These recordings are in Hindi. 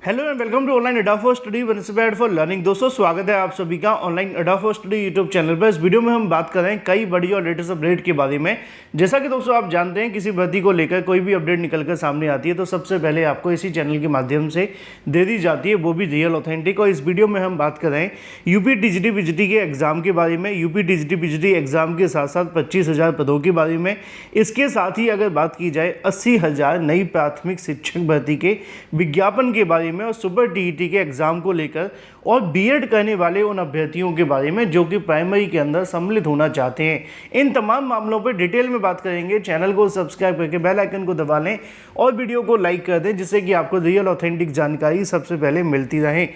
Hello and welcome to online Adda for study one inspired for learning. दोस्तों स्वागत है आप सभी का online Adda for study YouTube channel पर। इस वीडियो में हम बात कर रहे हैं कई बड़ी और लेटेस्ट अपडेट के बारे में। जैसा कि दोस्तों आप जानते हैं किसी भर्ती को लेकर कोई भी अपडेट निकलकर सामने आती है तो सबसे पहले आपको इसी चैनल के माध्यम से दे दी जाती है, वो भी रियल ऑथेंटिक। और इस वीडियो में हम बात कर रहे हैं यूपी टीजीटी पीजीटी के एग्जाम के बारे में, यूपी टीजीटी पीजीटी एग्जाम के साथ साथ 25,000 पदों के बारे में। इसके साथ ही अगर बात की जाए 80,000 नई प्राथमिक शिक्षक भर्ती के विज्ञापन के बारे में और सुपर टीईटी के एग्जाम को लेकर और बीएड करने वाले उन अभ्यर्थियों के बारे में जो कि प्राइमरी के अंदर सम्मिलित होना चाहते हैं। इन तमाम मामलों पर डिटेल में बात करेंगे। चैनल को सब्सक्राइब करके बेल आइकन को दबा लें और वीडियो को लाइक कर दें जिससे कि आपको रियल ऑथेंटिक जानकारी सबसे पहले मिलती रहे।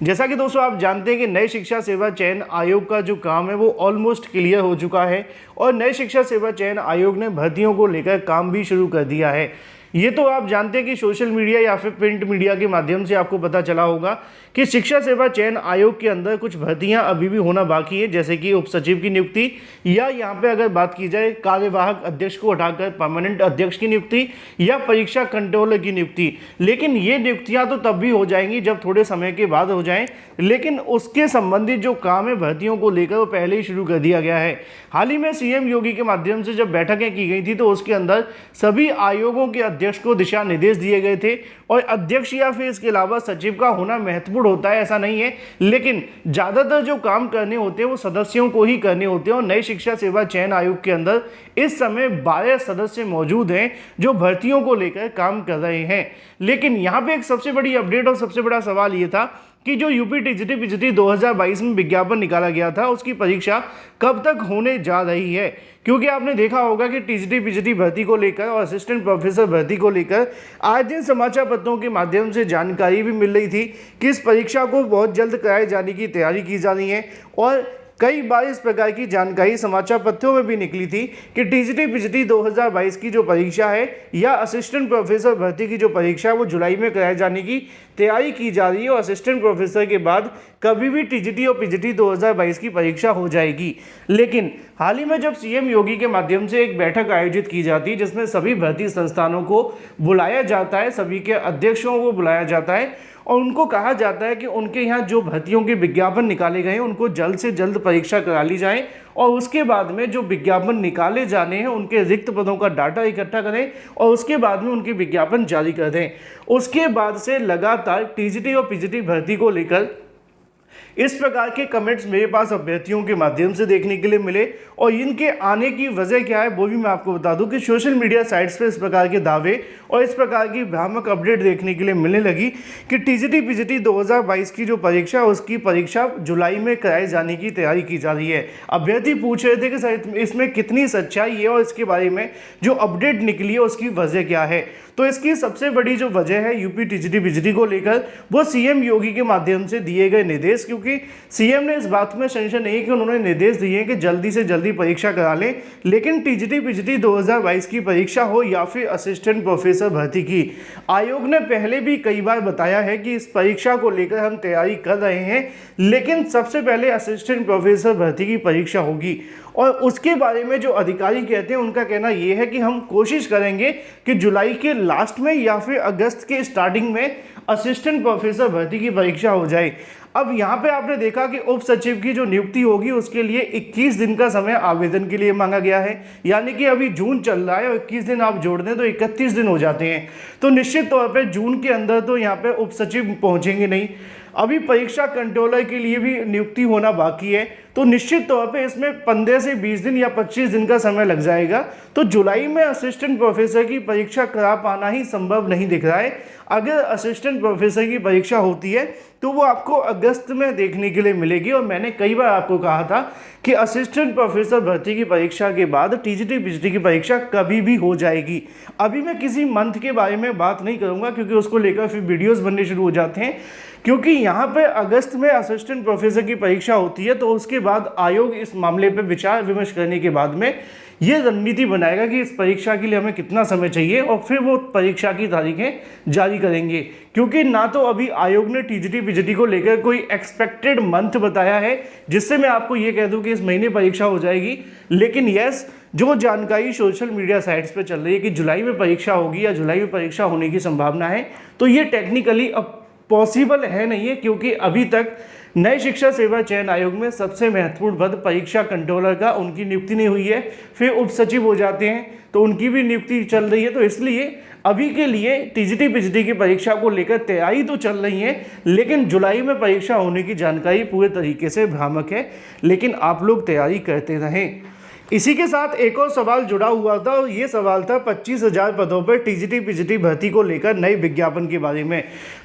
जैसा कि दोस्तों आप जानते हैं कि नए शिक्षा सेवा चयन आयोग का जो काम है वो ऑलमोस्ट क्लियर हो चुका है और नए शिक्षा सेवा चयन आयोग ने भर्तियों को लेकर काम भी शुरू कर दिया है। ये तो आप जानते हैं कि सोशल मीडिया या फिर प्रिंट मीडिया के माध्यम से आपको पता चला होगा कि शिक्षा सेवा चयन आयोग के अंदर कुछ भर्तियां अभी भी होना बाकी है, जैसे कि उप सचिव की नियुक्ति या यहाँ पे अगर बात की जाए कार्यवाहक अध्यक्ष को हटाकर परमानेंट अध्यक्ष की नियुक्ति या परीक्षा कंट्रोलर की नियुक्ति। लेकिन ये नियुक्तियां तो तब भी हो जाएंगी जब थोड़े समय के बाद हो जाएं, लेकिन उसके संबंधित जो काम है भर्तियों को लेकर वो पहले ही शुरू कर दिया गया है। हाल ही में सीएम योगी के माध्यम से जब बैठकें की गई थी तो उसके अंदर सभी आयोगों के अध्यक्ष को दिशा निर्देश दिए गए थे और अध्यक्ष या फिर इसके अलावा सचिव का होना महत्वपूर्ण होता है ऐसा नहीं है, लेकिन ज़्यादातर जो काम करने होते हैं वो सदस्यों को ही करने होते हैं। और नई शिक्षा सेवा चयन आयोग के अंदर इस समय 12 सदस्य मौजूद हैं जो भर्तियों को लेकर काम कर रहे हैं। लेकिन यहाँ पे एक सबसे बड़ी अपडेट और सबसे बड़ा सवाल ये था कि जो यूपी टीजीटी पीजीटी 2022 में विज्ञापन निकाला गया था उसकी परीक्षा कब तक होने जा रही है। क्योंकि आपने देखा होगा कि टीजीटी पीजीटी भर्ती को लेकर और असिस्टेंट प्रोफेसर भर्ती को लेकर आज दिन समाचार पत्रों के माध्यम से जानकारी भी मिल रही थी कि इस परीक्षा को बहुत जल्द कराए जाने की तैयारी की जा रही है। और कई बार इस प्रकार की जानकारी समाचार पत्रों में भी निकली थी कि टीजीटी पीजीटी 2022 की जो परीक्षा है या असिस्टेंट प्रोफेसर भर्ती की जो परीक्षा है वो जुलाई में कराए जाने की तैयारी की जा रही है और असिस्टेंट प्रोफेसर के बाद कभी भी टीजीटी और पीजीटी 2022 की परीक्षा हो जाएगी। लेकिन हाल ही में जब सीएम योगी के माध्यम से एक बैठक आयोजित की जाती है जिसमें सभी भर्ती संस्थानों को बुलाया जाता है, सभी के अध्यक्षों को बुलाया जाता है और उनको कहा जाता है कि उनके यहाँ जो भर्तियों के विज्ञापन निकाले गए हैं उनको जल्द से जल्द परीक्षा करा ली जाए और उसके बाद में जो विज्ञापन निकाले जाने हैं उनके रिक्त पदों का डाटा इकट्ठा करें और उसके बाद में उनके विज्ञापन जारी कर दें। उसके बाद से लगातार टीजीटी और पीजीटी भर्ती को लेकर इस प्रकार के कमेंट्स मेरे पास अभ्यर्थियों के माध्यम से देखने के लिए मिले और इनके आने की वजह क्या है वो भी मैं आपको बता दूं कि सोशल मीडिया साइट्स पे इस प्रकार के दावे और इस प्रकार की भ्रामक अपडेट देखने के लिए मिलने लगी कि टीजीटी पीजीटी 2022 की जो परीक्षा है उसकी परीक्षा जुलाई में कराए जाने की तैयारी की जा रही है। अभ्यर्थी पूछ रहे थे कि सर इसमें कितनी सच्चाई है और इसके बारे में जो अपडेट निकली है उसकी वजह क्या है। तो इसकी सबसे बड़ी जो वजह है यूपी टीजीटी पीजीटी को लेकर वो सीएम योगी के माध्यम से दिए गए निर्देश, क्योंकि सीएम ने इस बात में संशय नहीं कि उन्होंने निर्देश दिए कि जल्दी से जल्दी परीक्षा करा लें, लेकिन टीजीटी पीजीटी 2022 की परीक्षा हो या फिर असिस्टेंट प्रोफेसर भर्ती की, आयोग ने पहले भी कई बार बताया है कि इस परीक्षा को लेकर हम तैयारी कर रहे हैं, लेकिन सबसे पहले असिस्टेंट प्रोफेसर भर्ती की परीक्षा होगी। और उसके बारे में जो अधिकारी कहते हैं उनका कहना यह है कि हम कोशिश करेंगे कि जुलाई के लास्ट में या फिर अगस्त के स्टार्टिंग में असिस्टेंट प्रोफेसर भर्ती की परीक्षा हो जाए। अब यहाँ पे आपने देखा कि उप सचिव की जो नियुक्ति होगी उसके लिए 21 दिन का समय आवेदन के लिए मांगा गया है, यानी कि अभी जून चल रहा है और 21 दिन आप जोड़ दें तो 31 दिन हो जाते हैं। तो निश्चित तौर पे जून के अंदर तो यहाँ पे उप सचिव पहुँचेंगे नहीं। अभी परीक्षा कंट्रोलर के लिए भी नियुक्ति होना बाकी है, तो निश्चित तौर पे इसमें 15 से 20 दिन या 25 दिन का समय लग जाएगा। तो जुलाई में असिस्टेंट प्रोफेसर की परीक्षा करा पाना ही संभव नहीं दिख रहा है। अगर असिस्टेंट प्रोफेसर की परीक्षा होती है तो वो आपको अगस्त में देखने के लिए मिलेगी। और मैंने कई बार आपको कहा था कि असिस्टेंट प्रोफेसर भर्ती की परीक्षा के बाद टीजीटी पीजीटी की परीक्षा कभी भी हो जाएगी। अभी मैं किसी मंथ के बारे में बात नहीं करूँगा क्योंकि उसको लेकर फिर वीडियोज़ बनने शुरू हो जाते हैं, क्योंकि यहाँ पे अगस्त में असिस्टेंट प्रोफेसर की परीक्षा होती है तो उसके बाद आयोग इस मामले पे विचार विमर्श करने के बाद में ये रणनीति बनाएगा कि इस परीक्षा के लिए हमें कितना समय चाहिए और फिर वो परीक्षा की तारीखें जारी करेंगे। क्योंकि ना तो अभी आयोग ने टीजीटी पीजीटी को लेकर कोई एक्सपेक्टेड मंथ बताया है जिससे मैं आपको ये कह दूं कि इस महीने परीक्षा हो जाएगी, लेकिन यस जो जानकारी सोशल मीडिया साइट्स पे चल रही है कि जुलाई में परीक्षा होगी या जुलाई में परीक्षा होने की संभावना है, तो ये टेक्निकली अब पॉसिबल है नहीं है, क्योंकि अभी तक नए शिक्षा सेवा चयन आयोग में सबसे महत्वपूर्ण पद परीक्षा कंट्रोलर का उनकी नियुक्ति नहीं हुई है। फिर उप सचिव हो जाते हैं तो उनकी भी नियुक्ति चल रही है। तो इसलिए अभी के लिए टीजीटी पीजीटी की परीक्षा को लेकर तैयारी तो चल रही है, लेकिन जुलाई में परीक्षा होने की जानकारी पूरे तरीके से भ्रामक है। लेकिन आप लोग तैयारी करते रहें। इसी के साथ एक और सवाल जुड़ा हुआ था, और ये सवाल था 25,000 पदों पर टीजीटी पीजीटी भर्ती को लेकर नए विज्ञापन के बारे में।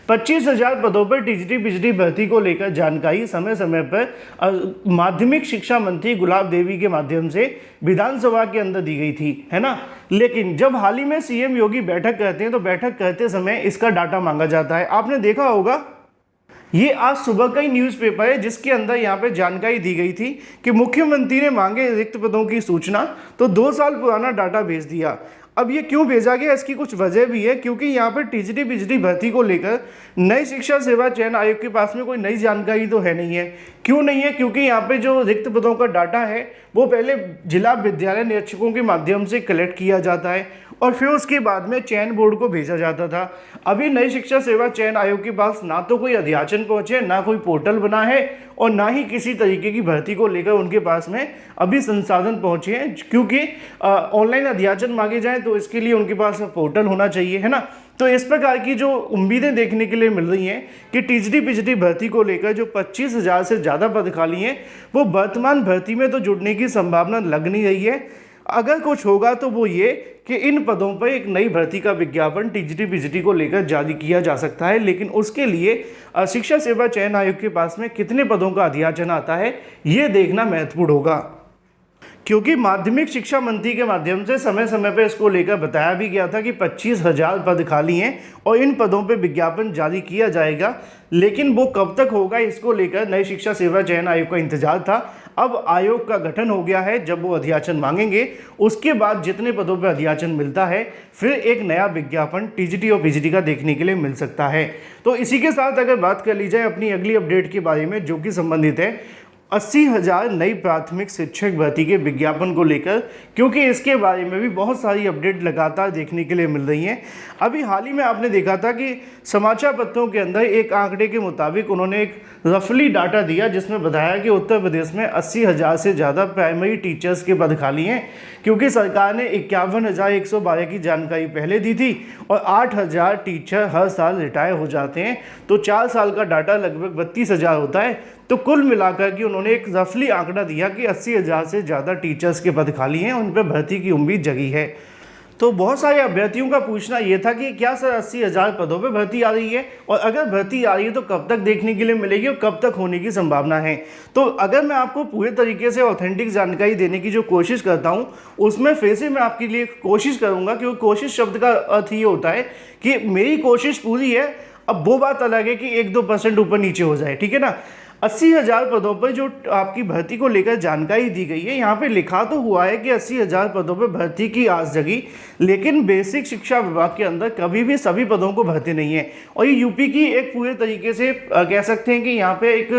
25,000 पदों पर टीजीटी पीजीटी भर्ती को लेकर जानकारी समय समय पर माध्यमिक शिक्षा मंत्री गुलाब देवी के माध्यम से विधानसभा के अंदर दी गई थी, है ना। लेकिन जब हाल ही में सीएम योगी बैठक करते हैं तो बैठक करते समय इसका डाटा मांगा जाता है। आपने देखा होगा, ये आज सुबह का ही न्यूज़पेपर है जिसके अंदर यहाँ पे जानकारी दी गई थी कि मुख्यमंत्री ने मांगे रिक्त पदों की सूचना, तो 2 साल पुराना डाटा भेज दिया। अब ये क्यों भेजा गया, इसकी कुछ वजह भी है, क्योंकि यहाँ पर टीजीटी पीजीटी भर्ती को लेकर नई शिक्षा सेवा चयन आयोग के पास में कोई नई जानकारी तो है नहीं है। क्यों नहीं है, क्योंकि यहाँ पे जो रिक्त पदों का डाटा है वो पहले जिला विद्यालय निरीक्षकों के माध्यम से कलेक्ट किया जाता है और फिर उसके बाद में चयन बोर्ड को भेजा जाता था। अभी नई शिक्षा सेवा चयन आयोग के पास ना तो कोई अध्याचन पहुंचे, ना कोई पोर्टल बना है, और ना ही किसी तरीके की भर्ती को लेकर उनके पास में अभी संसाधन पहुंचे हैं। क्योंकि ऑनलाइन अध्याचन मांगे जाए तो इसके लिए उनके पास पोर्टल होना चाहिए, है ना। तो इस प्रकार की जो उम्मीदें देखने के लिए मिल रही हैं कि टीजीटी पीजीटी भर्ती को लेकर जो 25,000 से ज़्यादा पद खाली हैं वो वर्तमान भर्ती में तो जुड़ने की संभावना लग नहीं रही है। अगर कुछ होगा तो वो ये कि इन पदों पर एक नई भर्ती का विज्ञापन टीजीटी पीजीटी को लेकर जारी किया जा सकता है, लेकिन उसके लिए शिक्षा सेवा चयन आयोग के पास में कितने पदों का अध्याचन आता है ये देखना महत्वपूर्ण होगा। क्योंकि माध्यमिक शिक्षा मंत्री के माध्यम से समय समय पर इसको लेकर बताया भी गया था कि 25,000 पद खाली हैं और इन पदों पर विज्ञापन जारी किया जाएगा, लेकिन वो कब तक होगा इसको लेकर नई शिक्षा सेवा चयन आयोग का इंतजार था। अब आयोग का गठन हो गया है, जब वो अध्याचन मांगेंगे उसके बाद जितने पदों पर अध्याचन मिलता है फिर एक नया विज्ञापन टीजीटी और पीजीटी का देखने के लिए मिल सकता है। तो इसी के साथ अगर बात कर ली जाए अपनी अगली अपडेट के बारे में जो कि संबंधित है 80,000 नई प्राथमिक शिक्षक भर्ती के विज्ञापन को लेकर, क्योंकि इसके बारे में भी बहुत सारी अपडेट लगातार देखने के लिए मिल रही हैं। अभी हाल ही में आपने देखा था कि समाचार पत्रों के अंदर एक आंकड़े के मुताबिक उन्होंने एक रफली डाटा दिया जिसमें बताया कि उत्तर प्रदेश में 80,000 से ज़्यादा प्राइमरी टीचर्स के पद खाली हैं, क्योंकि सरकार ने 51,112 की जानकारी पहले दी थी और 8,000 टीचर हर साल रिटायर हो जाते हैं, तो 4 साल का डाटा लगभग 32,000 होता है। तो कुल मिलाकर के उन्होंने एक रफली आंकड़ा दिया कि 80,000 से ज़्यादा टीचर्स के पद खाली हैं, उन पर भर्ती की उम्मीद जगी है। तो बहुत सारे अभ्यर्थियों का पूछना ये था कि क्या सर 80,000 पदों पे भर्ती आ रही है, और अगर भर्ती आ रही है तो कब तक देखने के लिए मिलेगी और कब तक होने की संभावना है। तो अगर मैं आपको पूरे तरीके से ऑथेंटिक जानकारी देने की जो कोशिश करता हूँ उसमें फिर से मैं आपके लिए कोशिश करूँगा, क्योंकि कोशिश शब्द का अर्थ ये होता है कि मेरी कोशिश पूरी है। अब वो बात अलग है कि 1-2% ऊपर नीचे हो जाए, ठीक है ना। 80,000 पदों पर जो आपकी भर्ती को लेकर जानकारी दी गई है, यहाँ पे लिखा तो हुआ है कि 80,000 पदों पर भर्ती की आस जगी, लेकिन बेसिक शिक्षा विभाग के अंदर कभी भी सभी पदों को भर्ती नहीं है। और ये यूपी की एक पूरे तरीके से कह सकते हैं कि यहाँ पे एक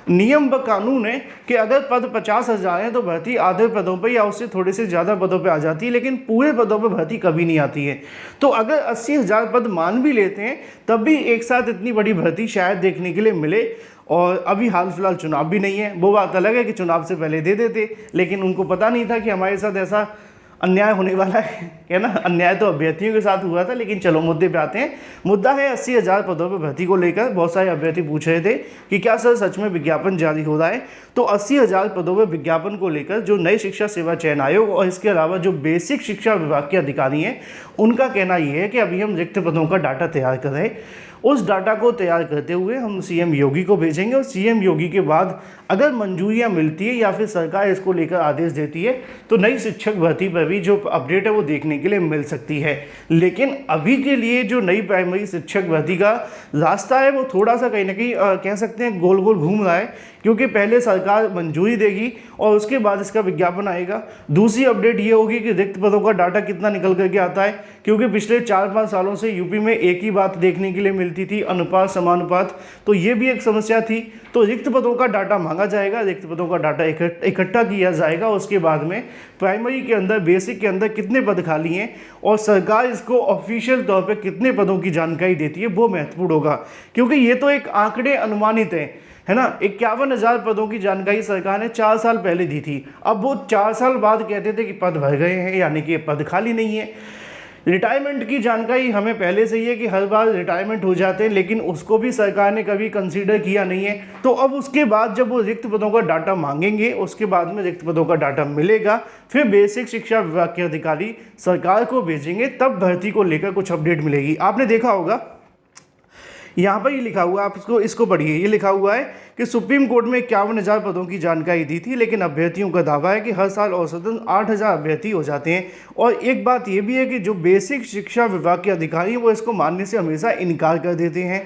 नियम व कानून है कि अगर पद 50,000 हैं तो भर्ती आधे पदों पर या उससे थोड़े से ज़्यादा पदों पर आ जाती है, लेकिन पूरे पदों पर भर्ती कभी नहीं आती है। तो अगर 80,000 पद मान भी लेते हैं तब भी एक साथ इतनी बड़ी भर्ती शायद देखने के लिए मिले। और अभी हाल फिलहाल चुनाव भी नहीं है, वो बात अलग है कि चुनाव से पहले दे देते, लेकिन उनको पता नहीं था कि हमारे साथ ऐसा अन्याय होने वाला है ना। अन्याय तो अभ्यर्थियों के साथ हुआ था, लेकिन चलो मुद्दे पे आते हैं। मुद्दा है 80,000 पदों पर भर्ती को लेकर बहुत सारे अभ्यर्थी पूछ रहे थे कि क्या सर सच में विज्ञापन जारी हो रहा है। तो 80,000 पदों पर विज्ञापन को लेकर जो नई शिक्षा सेवा चयन आयोग और इसके अलावा जो बेसिक शिक्षा विभाग के अधिकारी हैं उनका कहना ये है कि अभी हम रिक्त पदों का डाटा तैयार कर रहे हैं। उस डाटा को तैयार करते हुए हम सीएम योगी को भेजेंगे और सीएम योगी के बाद अगर मंजूरियां मिलती है या फिर सरकार इसको लेकर आदेश देती है तो नई शिक्षक भर्ती पर भी जो अपडेट है वो देखने के लिए मिल सकती है। लेकिन अभी के लिए जो नई प्राइमरी शिक्षक भर्ती का रास्ता है वो थोड़ा सा कहीं ना कहीं कह सकते हैं गोल गोल घूम रहा है, क्योंकि पहले सरकार मंजूरी देगी और उसके बाद इसका विज्ञापन आएगा। दूसरी अपडेट ये होगी कि रिक्त पदों का डाटा कितना निकल करके आता है, क्योंकि पिछले 4-5 सालों से यूपी में एक ही बात देखने के लिए मिलती मिलती थी, अनुपात समानुपात, तो ये भी एक समस्या थी। तो रिक्त पदों का डाटा मांगा जाएगा, रिक्त पदों का डाटा इकट्ठा किया जाएगा, उसके बाद में प्राइमरी के अंदर, बेसिक के अंदर कितने पद खाली हैं और सरकार इसको ऑफिशियल तौर पे कितने पदों की जानकारी देती है वो महत्वपूर्ण होगा, क्योंकि ये तो एक आंकड़े अनुमानित हैं, है ना। 51,000 पदों की जानकारी सरकार ने 4 साल पहले दी थी। अब वो 4 साल बाद कहते थे कि पद भर गए हैं, यानी कि पद खाली नहीं है। रिटायरमेंट की जानकारी हमें पहले से ही है कि हर बार रिटायरमेंट हो जाते हैं, लेकिन उसको भी सरकार ने कभी कंसीडर किया नहीं है। तो अब उसके बाद जब वो रिक्त पदों का डाटा मांगेंगे, उसके बाद में रिक्त पदों का डाटा मिलेगा, फिर बेसिक शिक्षा विभाग के अधिकारी सरकार को भेजेंगे, तब भर्ती को लेकर कुछ अपडेट मिलेगी। आपने देखा होगा यहाँ पर ये लिखा हुआ है, आप इसको पढ़िए। ये लिखा हुआ है कि सुप्रीम कोर्ट में 51,000 पदों की जानकारी दी थी, लेकिन अभ्यर्थियों का दावा है कि हर साल औसतन 8,000 अभ्यर्थी हो जाते हैं। और एक बात ये भी है कि जो बेसिक शिक्षा विभाग के अधिकारी हैं वो इसको मानने से हमेशा इनकार कर देते हैं।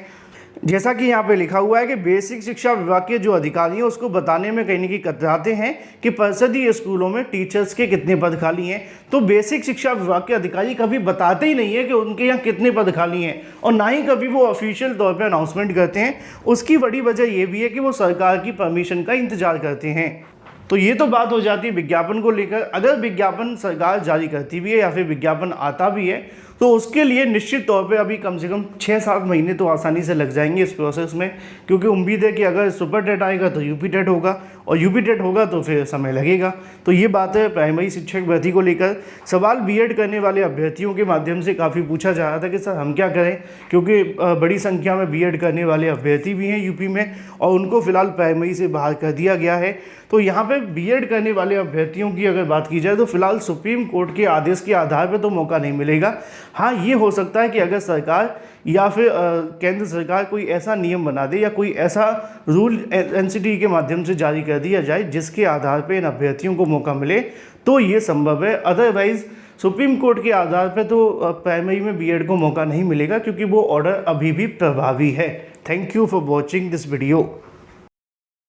जैसा कि यहाँ पे लिखा हुआ है कि बेसिक शिक्षा विभाग के जो अधिकारी हैं उसको बताने में कहीं न कहीं कतराते हैं कि परिषदीय स्कूलों में टीचर्स के कितने पद खाली हैं। तो बेसिक शिक्षा विभाग के अधिकारी कभी बताते ही नहीं है कि उनके यहाँ कितने पद खाली हैं, और ना ही कभी वो ऑफिशियल तौर पे अनाउंसमेंट करते हैं। उसकी बड़ी वजह ये भी है कि वो सरकार की परमिशन का इंतजार करते हैं। तो ये तो बात हो जाती है विज्ञापन को लेकर। अगर विज्ञापन सरकार जारी करती भी है या फिर विज्ञापन आता भी है, तो उसके लिए निश्चित तौर पे अभी कम से कम 6-7 महीने तो आसानी से लग जाएंगे इस प्रोसेस में, क्योंकि उम्मीद है कि अगर सुपर टेट आएगा तो यूपी टेट होगा, और यूपी टेट होगा तो फिर समय लगेगा। तो ये बात है प्राइमरी शिक्षक भर्ती को लेकर। सवाल बीएड करने वाले अभ्यर्थियों के माध्यम से काफ़ी पूछा जा रहा था कि सर हम क्या करें, क्योंकि बड़ी संख्या में बीएड करने वाले अभ्यर्थी भी हैं यूपी में, और उनको फिलहाल प्राइमरी से बाहर कर दिया गया है। तो यहाँ पे बीएड करने वाले अभ्यर्थियों की अगर बात की जाए तो फिलहाल सुप्रीम कोर्ट के आदेश के आधार पर तो मौका नहीं मिलेगा। हाँ, ये हो सकता है कि अगर सरकार या फिर केंद्र सरकार कोई ऐसा नियम बना दे या कोई ऐसा रूल एनसीटी के माध्यम से जारी कर दिया जाए जिसके आधार पर इन अभ्यर्थियों को मौका मिले, तो ये संभव है। अदरवाइज़ सुप्रीम कोर्ट के आधार पर तो प्राइमरी में बीएड को मौका नहीं मिलेगा, क्योंकि वो ऑर्डर अभी भी प्रभावी है। Thank you for watching this video.